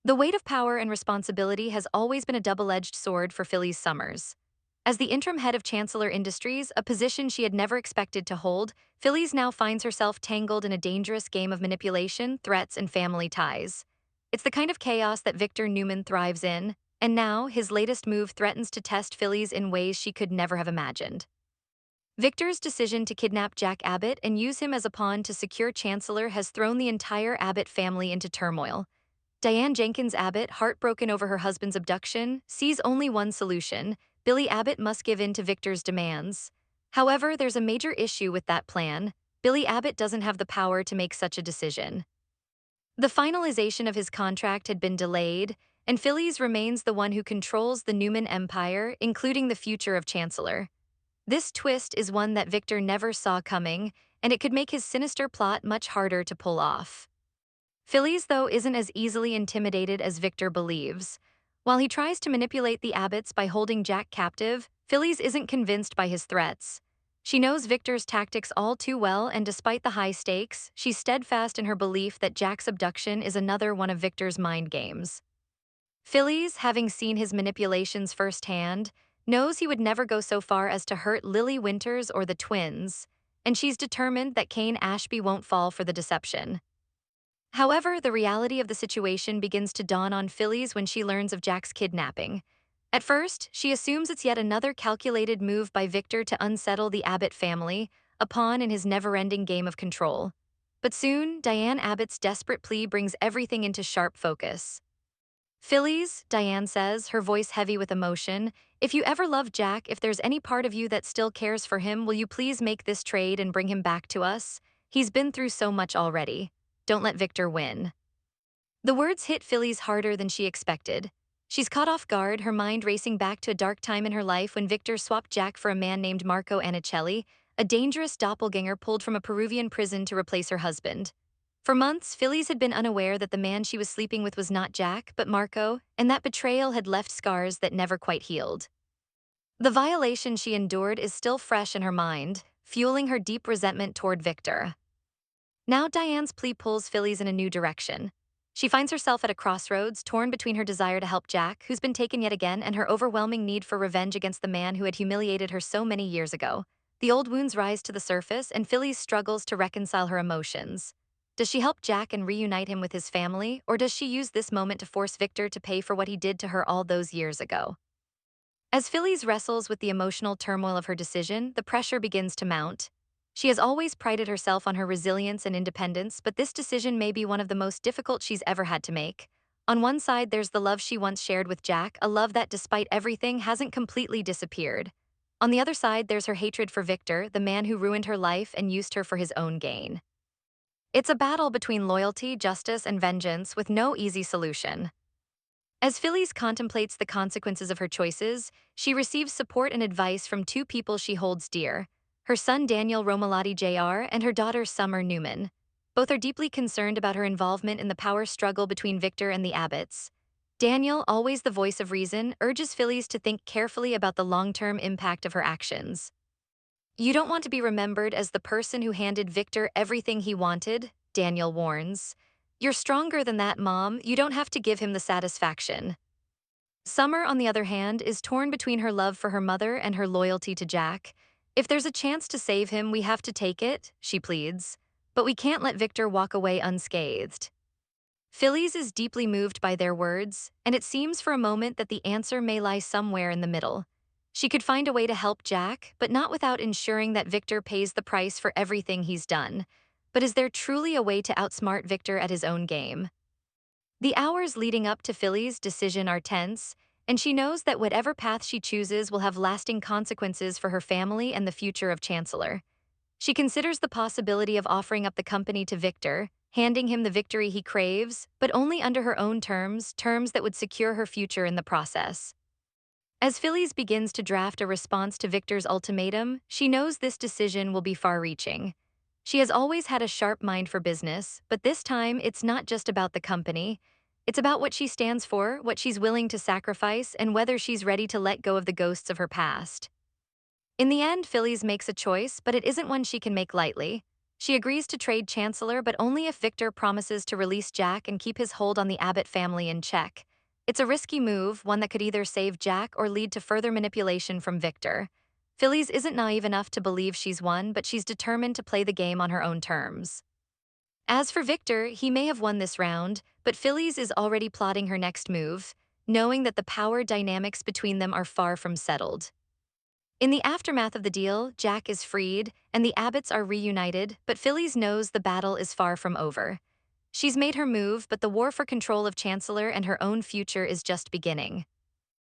The weight of power and responsibility has always been a double-edged sword for Phyllis Summers. As the interim head of Chancellor Industries, a position she had never expected to hold, Phyllis now finds herself tangled in a dangerous game of manipulation, threats, and family ties. It's the kind of chaos that Victor Newman thrives in, and now his latest move threatens to test Phyllis in ways she could never have imagined. Victor's decision to kidnap Jack Abbott and use him as a pawn to secure Chancellor has thrown the entire Abbott family into turmoil. Diane Jenkins Abbott, heartbroken over her husband's abduction, sees only one solution: Billy Abbott must give in to Victor's demands. However, there's a major issue with that plan. Billy Abbott doesn't have the power to make such a decision. The finalization of his contract had been delayed, and Phyllis remains the one who controls the Newman empire, including the future of Chancellor. This twist is one that Victor never saw coming, and it could make his sinister plot much harder to pull off. Phyllis, though, isn't as easily intimidated as Victor believes. While he tries to manipulate the Abbotts by holding Jack captive, Phyllis isn't convinced by his threats. She knows Victor's tactics all too well, and despite the high stakes, she's steadfast in her belief that Jack's abduction is another one of Victor's mind games. Phyllis, having seen his manipulations firsthand, knows he would never go so far as to hurt Lily Winters or the twins, and she's determined that Kane Ashby won't fall for the deception. However, the reality of the situation begins to dawn on Phyllis when she learns of Jack's kidnapping. At first, she assumes it's yet another calculated move by Victor to unsettle the Abbott family, a pawn in his never-ending game of control. But soon, Diane Abbott's desperate plea brings everything into sharp focus. "Phyllis," Diane says, her voice heavy with emotion, "if you ever loved Jack, if there's any part of you that still cares for him, will you please make this trade and bring him back to us? He's been through so much already. Don't let Victor win." The words hit Phyllis harder than she expected. She's caught off guard, her mind racing back to a dark time in her life when Victor swapped Jack for a man named Marco Anicelli, a dangerous doppelganger pulled from a Peruvian prison to replace her husband. For months, Phyllis had been unaware that the man she was sleeping with was not Jack, but Marco, and that betrayal had left scars that never quite healed. The violation she endured is still fresh in her mind, fueling her deep resentment toward Victor. Now Diane's plea pulls Phyllis in a new direction. She finds herself at a crossroads, torn between her desire to help Jack, who's been taken yet again, and her overwhelming need for revenge against the man who had humiliated her so many years ago. The old wounds rise to the surface, and Phyllis struggles to reconcile her emotions. Does she help Jack and reunite him with his family, or does she use this moment to force Victor to pay for what he did to her all those years ago? As Phyllis wrestles with the emotional turmoil of her decision, the pressure begins to mount. She has always prided herself on her resilience and independence, but this decision may be one of the most difficult she's ever had to make. On one side, there's the love she once shared with Jack, a love that, despite everything, hasn't completely disappeared. On the other side, there's her hatred for Victor, the man who ruined her life and used her for his own gain. It's a battle between loyalty, justice, and vengeance, with no easy solution. As Phyllis contemplates the consequences of her choices, she receives support and advice from two people she holds dear: her son Daniel Romalotti Jr. and her daughter Summer Newman. Both are deeply concerned about her involvement in the power struggle between Victor and the Abbotts. Daniel, always the voice of reason, urges Phyllis to think carefully about the long-term impact of her actions. "You don't want to be remembered as the person who handed Victor everything he wanted," Daniel warns. "You're stronger than that, Mom. You don't have to give him the satisfaction." Summer, on the other hand, is torn between her love for her mother and her loyalty to Jack. "If there's a chance to save him, we have to take it," she pleads. "But we can't let Victor walk away unscathed." Phyllis is deeply moved by their words, and it seems for a moment that the answer may lie somewhere in the middle. She could find a way to help Jack, but not without ensuring that Victor pays the price for everything he's done. But is there truly a way to outsmart Victor at his own game? The hours leading up to Phyllis' decision are tense, and she knows that whatever path she chooses will have lasting consequences for her family and the future of Chancellor. She considers the possibility of offering up the company to Victor, handing him the victory he craves, but only under her own terms, terms that would secure her future in the process. As Phyllis begins to draft a response to Victor's ultimatum, she knows this decision will be far-reaching. She has always had a sharp mind for business, but this time it's not just about the company. It's about what she stands for, what she's willing to sacrifice, and whether she's ready to let go of the ghosts of her past. In the end, Phyllis makes a choice, but it isn't one she can make lightly. She agrees to trade Chancellor, but only if Victor promises to release Jack and keep his hold on the Abbott family in check. It's a risky move, one that could either save Jack or lead to further manipulation from Victor. Phyllis isn't naive enough to believe she's won, but she's determined to play the game on her own terms. As for Victor, he may have won this round, but Phyllis is already plotting her next move, knowing that the power dynamics between them are far from settled. In the aftermath of the deal, Jack is freed, and the Abbotts are reunited, but Phyllis knows the battle is far from over. She's made her move, but the war for control of Chancellor and her own future is just beginning.